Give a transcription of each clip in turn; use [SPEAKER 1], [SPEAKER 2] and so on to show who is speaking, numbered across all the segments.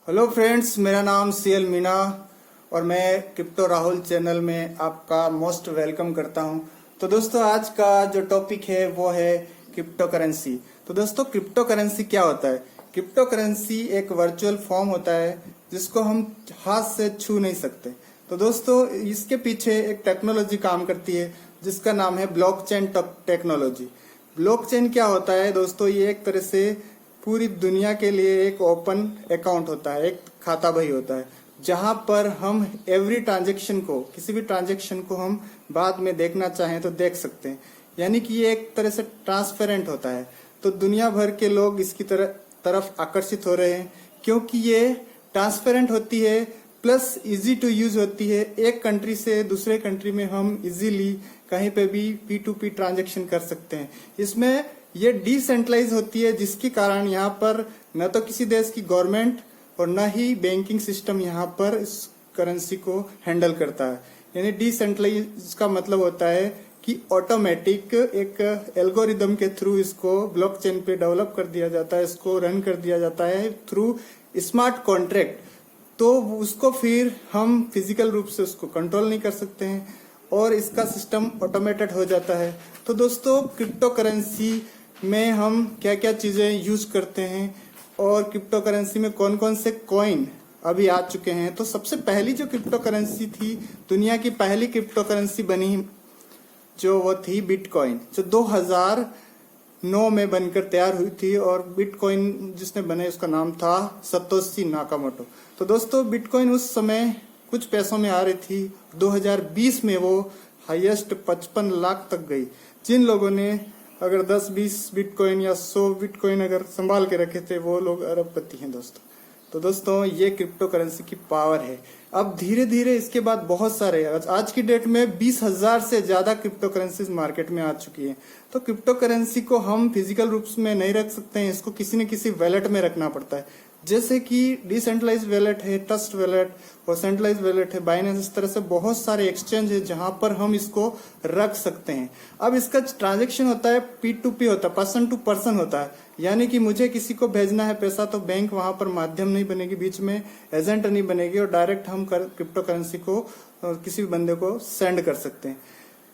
[SPEAKER 1] Hello friends, मेरा नाम CL Meena और मैं क्रिप्टो राहुल चैनल में आपका मोस्ट वेलकम करता हूं। तो दोस्तों, आज का जो टॉपिक है वो है क्रिप्टो करेंसी। तो दोस्तों, क्रिप्टो करेंसी क्या होता है? क्रिप्टो करेंसी एक वर्चुअल फॉर्म होता है जिसको हम हाथ से छू नहीं सकते। तो दोस्तों, इसके पीछे एक टेक्नोलॉजी काम करती है जिसका नाम है ब्लॉकचेन टेक्नोलॉजी। ब्लॉकचेन क्या होता है दोस्तों? ये एक तरह से पूरी दुनिया के लिए एक ओपन अकाउंट होता है, एक खाता बही होता है, जहां पर हम एवरी ट्रांजेक्शन को, किसी भी ट्रांजेक्शन को हम बाद में देखना चाहें तो देख सकते हैं। यानी कि ये एक तरह से ट्रांसपेरेंट होता है। तो दुनिया भर के लोग इसकी तरफ आकर्षित हो रहे हैं क्योंकि ये ट्रांसपेरेंट होती है, प्लस इजी टू यूज होती है। एक कंट्री से दूसरे कंट्री में हम इजीली कहीं पे भी P2P ट्रांजेक्शन कर सकते हैं। इसमें ये डिसेंट्रलाइज होती है, जिसके कारण यहाँ पर न तो किसी देश की गवर्नमेंट और न ही बैंकिंग सिस्टम यहाँ पर इस करेंसी को हैंडल करता है। यानी डिसेंट्रलाइज का मतलब होता है कि ऑटोमेटिक एक एल्गोरिदम के थ्रू इसको ब्लॉकचेन पे डेवलप कर दिया जाता है, इसको रन कर दिया जाता है थ्रू स्मार्ट कॉन्ट्रैक्ट। तो उसको फिर हम फिजिकल रूप से उसको कंट्रोल नहीं कर सकते हैं और इसका सिस्टम ऑटोमेटेड हो जाता है। तो दोस्तों, क्रिप्टो करेंसी में हम क्या क्या चीजें यूज करते हैं और क्रिप्टो करेंसी में कौन कौन से कॉइन अभी आ चुके हैं। तो सबसे पहली जो क्रिप्टो करेंसी थी, दुनिया की पहली क्रिप्टो करेंसी बनी जो वो थी बिटकॉइन, जो 2009 में बनकर तैयार हुई थी। और बिटकॉइन जिसने बनाई उसका नाम था सतोशी नाकामोटो। तो दोस्तों, बिटकॉइन उस समय कुछ पैसों में आ रही थी। 2020 में वो हाईएस्ट 55 लाख तक गई। जिन लोगों ने अगर 10-20 बिटकॉइन या 100 बिटकॉइन अगर संभाल के रखे थे, वो लोग अरबपति हैं दोस्तों। तो दोस्तों, ये क्रिप्टो करेंसी की पावर है। अब धीरे धीरे इसके बाद बहुत सारे, आज की डेट में 20,000 से ज्यादा क्रिप्टो करेंसीज मार्केट में आ चुकी है। तो क्रिप्टो करेंसी को हम फिजिकल रूप में नहीं रख सकते हैं, इसको किसी न किसी वैलेट में रखना पड़ता है। जैसे कि डिसेंट्रलाइज वैलेट है, ट्रस्ट वैलेट और सेंट्रलाइज वैलेट है, बाइनेंस, इस तरह से बहुत सारे एक्सचेंज है जहां पर हम इसको रख सकते हैं। अब इसका ट्रांजैक्शन होता है P2P होता है, पर्सन टू पर्सन होता है। यानी कि मुझे किसी को भेजना है पैसा, तो बैंक वहां पर माध्यम नहीं बनेगी, बीच में एजेंट नहीं बनेगी और डायरेक्ट हम क्रिप्टो करेंसी को किसी भी बंदे को सेंड कर सकते हैं।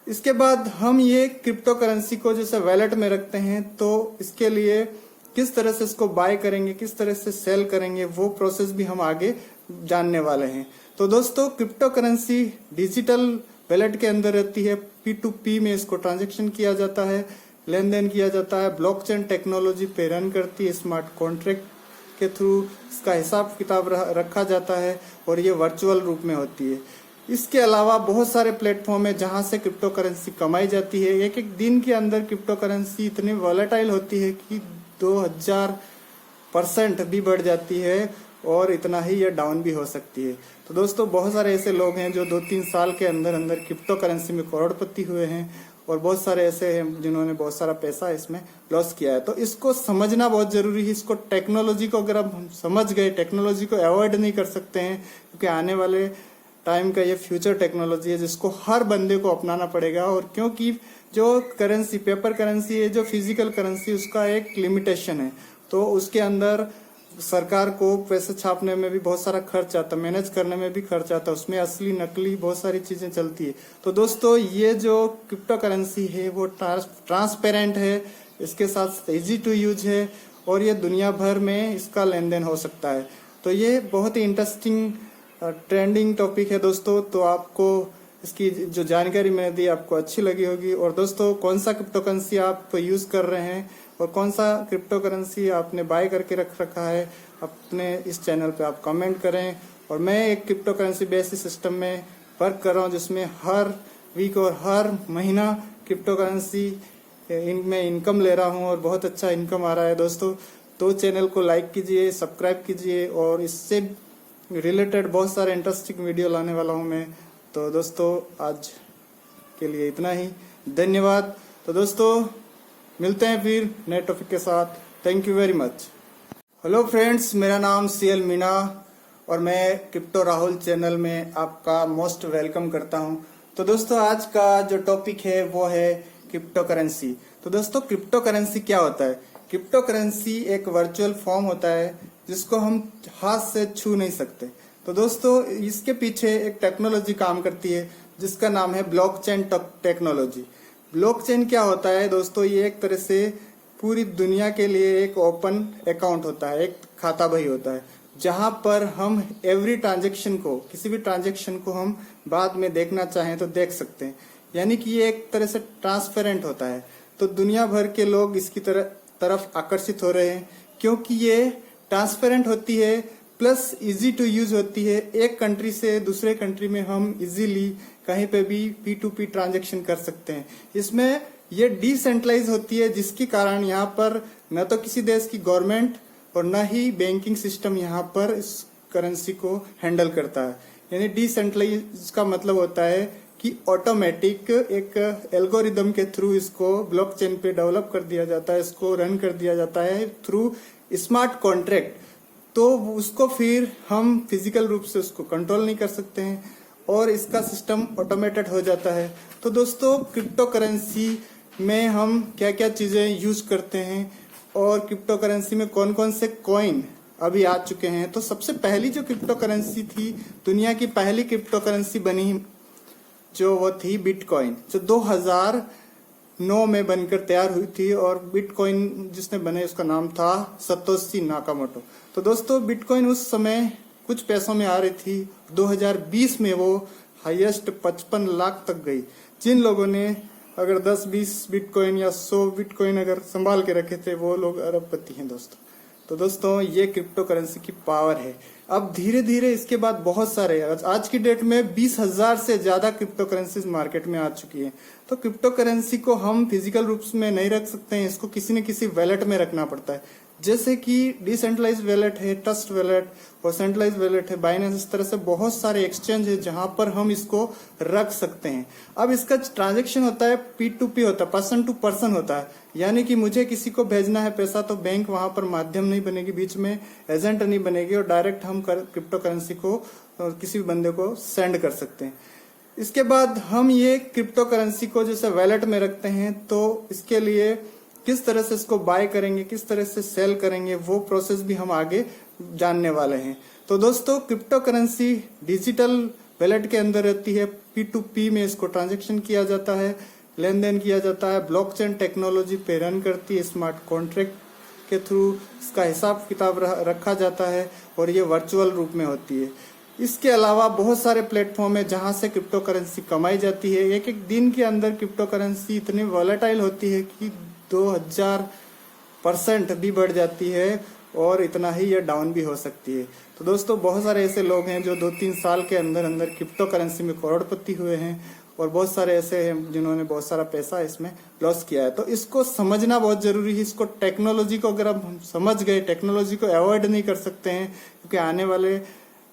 [SPEAKER 1] इसके बाद हम ये क्रिप्टो करेंसी को जैसे वैलेट में रखते हैं, तो इसके लिए किस तरह से इसको बाय करेंगे, किस तरह से सेल करेंगे, वो प्रोसेस भी हम आगे जानने वाले हैं। तो दोस्तों, क्रिप्टो करेंसी डिजिटल वैलेट के अंदर रहती है। P2P में इसको ट्रांजैक्शन किया जाता है, लेन देन किया जाता है। ब्लॉकचेन टेक्नोलॉजी पे रन करती है, स्मार्ट कॉन्ट्रैक्ट के थ्रू इसका हिसाब किताब रखा जाता है और ये वर्चुअल रूप में होती है। इसके अलावा बहुत सारे प्लेटफॉर्म है जहां से क्रिप्टो करेंसी कमाई जाती है। एक एक दिन के अंदर क्रिप्टो करेंसी इतनी वॉलेटाइल होती है कि 2000% भी बढ़ जाती है और इतना ही ये डाउन भी हो सकती है। तो दोस्तों, बहुत सारे ऐसे लोग हैं जो 2-3 साल के अंदर अंदर क्रिप्टो करेंसी में करोड़पति हुए हैं और बहुत सारे ऐसे हैं जिन्होंने बहुत सारा पैसा इसमें लॉस किया है। तो इसको समझना बहुत जरूरी है। इसको टेक्नोलॉजी को अगर हम समझ गए, टेक्नोलॉजी को अवॉइड नहीं कर सकते हैं, क्योंकि आने वाले टाइम का ये फ्यूचर टेक्नोलॉजी है जिसको हर बंदे को अपनाना पड़ेगा। और क्योंकि जो करेंसी, पेपर करेंसी है, जो फिजिकल करेंसी, उसका एक लिमिटेशन है। तो उसके अंदर सरकार को पैसे छापने में भी बहुत सारा खर्च आता है, मैनेज करने में भी खर्च आता है, उसमें असली नकली बहुत सारी चीजें चलती है। तो दोस्तों, ये जो क्रिप्टो करेंसी है वो ट्रांसपेरेंट है, इसके साथ इजी टू यूज है और ये दुनिया भर में इसका लेन देन हो सकता है। तो ये बहुत ही इंटरेस्टिंग ट्रेंडिंग टॉपिक है दोस्तों। तो आपको इसकी जो जानकारी मैंने दी आपको अच्छी लगी होगी। और दोस्तों, कौन सा क्रिप्टो करेंसी आप यूज कर रहे हैं और कौन सा क्रिप्टो करेंसी आपने बाय करके रख रखा है, अपने इस चैनल पे आप कमेंट करें। और मैं एक क्रिप्टो करेंसी बेसिस सिस्टम में वर्क कर रहा हूँ जिसमें हर वीक और हर महीना क्रिप्टो करेंसी में इनकम ले रहा हूँ और बहुत अच्छा इनकम आ रहा है दोस्तों। तो चैनल को लाइक कीजिए, सब्सक्राइब कीजिए और इससे रिलेटेड बहुत सारे इंटरेस्टिंग वीडियो लाने वाला हूँ मैं। तो दोस्तों, आज के लिए इतना ही, धन्यवाद। तो दोस्तों, मिलते हैं फिर नए टॉपिक के साथ। Thank you very much. Hello friends, मेरा नाम सीएल मीना और मैं क्रिप्टो राहुल चैनल में आपका मोस्ट वेलकम करता हूं। तो दोस्तों, आज का जो टॉपिक है वो है क्रिप्टो करेंसी। तो दोस्तों, क्रिप्टो करेंसी क्या होता है? क्रिप्टो करेंसी एक वर्चुअल फॉर्म होता है जिसको हम हाथ से छू नहीं सकते। तो दोस्तों इसके पीछे एक टेक्नोलॉजी काम करती है जिसका नाम है ब्लॉकचेन टेक्नोलॉजी। ब्लॉकचेन क्या होता है दोस्तों, ये एक तरह से पूरी दुनिया के लिए एक ओपन अकाउंट होता है, एक खाता बही होता है, जहां पर हम एवरी ट्रांजेक्शन को, किसी भी ट्रांजेक्शन को हम बाद में देखना चाहें तो देख सकते हैं। यानी कि ये एक तरह से ट्रांसपेरेंट होता है। तो दुनिया भर के लोग इसकी तरफ आकर्षित हो रहे हैं क्योंकि ये ट्रांसपेरेंट होती है, प्लस इजी टू यूज होती है। एक कंट्री से दूसरे कंट्री में हम इजीली कहीं पे भी P2P ट्रांजेक्शन कर सकते हैं। इसमें ये डिसेंट्रलाइज होती है, जिसके कारण यहाँ पर न तो किसी देश की गवर्नमेंट और न ही बैंकिंग सिस्टम यहाँ पर इस करेंसी को हैंडल करता है। यानी डिसेंट्रलाइज का मतलब होता है कि ऑटोमेटिक एक एल्गोरिदम के थ्रू इसको ब्लॉकचेन पे डेवलप कर दिया जाता है, इसको रन कर दिया जाता है थ्रू स्मार्ट कॉन्ट्रैक्ट। तो उसको फिर हम फिजिकल रूप से उसको कंट्रोल नहीं कर सकते हैं और इसका सिस्टम ऑटोमेटेड हो जाता है। तो दोस्तों क्रिप्टो करेंसी में हम क्या क्या चीजें यूज करते हैं और क्रिप्टो करेंसी में कौन कौन से कॉइन अभी आ चुके हैं। तो सबसे पहली जो क्रिप्टो करेंसी थी, दुनिया की पहली क्रिप्टो करेंसी बनी जो वो थी बिटकॉइन, जो 2009 में बनकर तैयार हुई थी। और बिटकॉइन जिसने बने उसका नाम था सतोशी नाकामोटो। तो दोस्तों बिटकॉइन उस समय कुछ पैसों में आ रही थी, 2020 में वो हाईएस्ट 55 लाख तक गई। जिन लोगों ने अगर 10-20 बिटकॉइन या 100 बिटकॉइन अगर संभाल के रखे थे वो लोग अरबपति हैं दोस्तों। तो दोस्तों ये क्रिप्टो करेंसी की पावर है। अब धीरे धीरे इसके बाद बहुत सारे, आज की डेट में 20,000 से ज्यादा क्रिप्टो करेंसीज मार्केट में आ चुकी है। तो क्रिप्टो करेंसी को हम फिजिकल रूप में नहीं रख सकते हैं, इसको किसी न किसी वैलेट में रखना पड़ता है। जैसे कि डिसेंट्रलाइज वैलेट है, ट्रस्ट वैलेट और सेंट्रलाइज वैलेट है, बाइनेंस, इस तरह से बहुत सारे एक्सचेंज है जहां पर हम इसको रख सकते हैं। अब इसका ट्रांजैक्शन होता है P2P होता है, पर्सन टू पर्सन होता है। यानी कि मुझे किसी को भेजना है पैसा तो बैंक वहां पर माध्यम नहीं बनेगी, बीच में एजेंट नहीं बनेगी और डायरेक्ट हम क्रिप्टो करेंसी को किसी भी बंदे को सेंड कर सकते हैं। इसके बाद हम ये क्रिप्टो करेंसी को जैसे वैलेट में रखते हैं तो इसके लिए किस तरह से इसको बाय करेंगे, किस तरह से सेल करेंगे, वो प्रोसेस भी हम आगे जानने वाले हैं। तो दोस्तों क्रिप्टो करेंसी डिजिटल वैलेट के अंदर रहती है, P2P में इसको ट्रांजैक्शन किया जाता है, लेन देन किया जाता है, ब्लॉकचेन टेक्नोलॉजी पे रन करती है, स्मार्ट कॉन्ट्रैक्ट के थ्रू इसका हिसाब किताब रखा जाता है और ये वर्चुअल रूप में होती है। इसके अलावा बहुत सारे प्लेटफॉर्म है जहां से क्रिप्टो करेंसी कमाई जाती है। एक एक दिन के अंदर क्रिप्टो करेंसी इतनी वॉलेटाइल होती है कि 2000% भी बढ़ जाती है और इतना ही ये डाउन भी हो सकती है। तो दोस्तों बहुत सारे ऐसे लोग हैं जो 2-3 साल के अंदर अंदर क्रिप्टो करेंसी में करोड़पति हुए हैं और बहुत सारे ऐसे हैं जिन्होंने बहुत सारा पैसा इसमें लॉस किया है। तो इसको समझना बहुत जरूरी है। इसको टेक्नोलॉजी को अगर हम समझ गए, टेक्नोलॉजी को अवॉइड नहीं कर सकते हैं क्योंकि आने वाले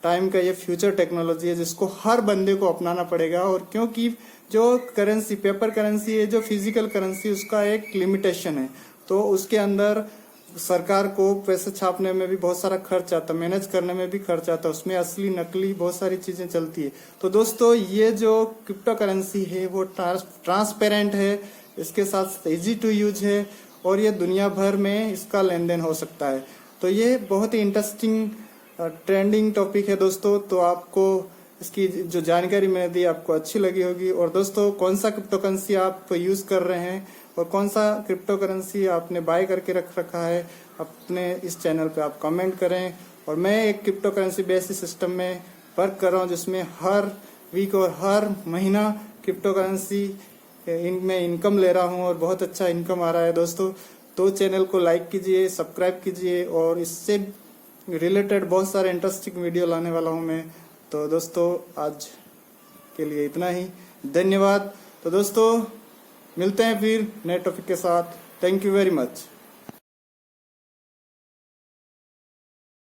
[SPEAKER 1] टाइम का ये फ्यूचर टेक्नोलॉजी है जिसको हर बंदे को अपनाना पड़ेगा। और क्योंकि जो करेंसी पेपर करेंसी है, जो फिजिकल करेंसी, उसका एक लिमिटेशन है, तो उसके अंदर सरकार को पैसे छापने में भी बहुत सारा खर्च आता है, मैनेज करने में भी खर्च आता है, उसमें असली नकली बहुत सारी चीजें चलती है। तो दोस्तों ये जो क्रिप्टो करेंसी है वो ट्रांसपेरेंट है, इसके साथ इजी टू यूज है और ये दुनिया भर में इसका लेन देन हो सकता है। तो ये बहुत ही इंटरेस्टिंग ट्रेंडिंग टॉपिक है दोस्तों। तो आपको इसकी जो जानकारी मैंने दी आपको अच्छी लगी होगी। और दोस्तों कौन सा क्रिप्टो करेंसी आप यूज कर रहे हैं और कौन सा क्रिप्टो करेंसी आपने बाय करके रख रखा है, अपने इस चैनल पे आप कमेंट करें। और मैं एक क्रिप्टो करेंसी बेसिस सिस्टम में वर्क कर रहा हूँ जिसमें हर वीक और हर महीना क्रिप्टो करेंसी में इनकम ले रहा हूँ और बहुत अच्छा इनकम आ रहा है दोस्तों। तो चैनल को लाइक कीजिए, सब्सक्राइब कीजिए और इससे रिलेटेड बहुत सारे इंटरेस्टिंग वीडियो लाने वाला हूँ मैं। तो दोस्तों आज के लिए इतना ही, धन्यवाद। तो दोस्तों मिलते हैं फिर नए टॉपिक के साथ। Thank you very much.